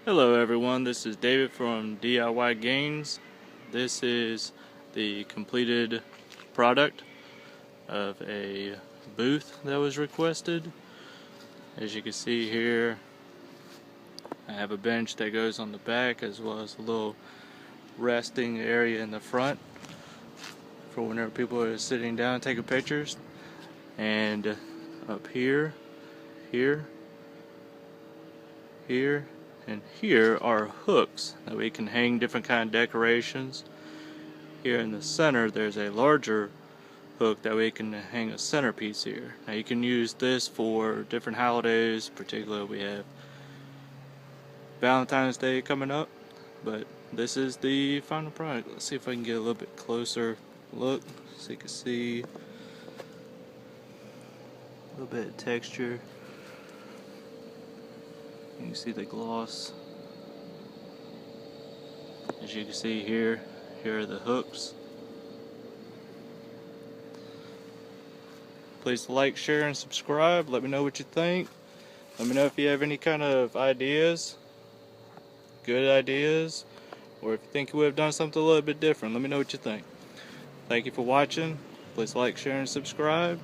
Hello everyone, this is David from DIY Gains. This is the completed product of a booth that was requested. As you can see here, I have a bench that goes on the back as well as a little resting area in the front for whenever people are sitting down taking pictures. And up here, here, and here are hooks that we can hang different kind of decorations. Here in the center there's a larger hook that we can hang a centerpiece here. Now you can use this for different holidays, particularly we have Valentine's Day coming up, but this is the final product. Let's see if I can get a little bit closer look so you can see a little bit of texture. You can see the gloss. As you can see here are the hooks. Please like, share, and subscribe. Let me know what you think. Let me know if you have any kind of ideas, good ideas, or if you think we would have done something a little bit different. Let me know what you think. Thank you for watching. Please like, share, and subscribe.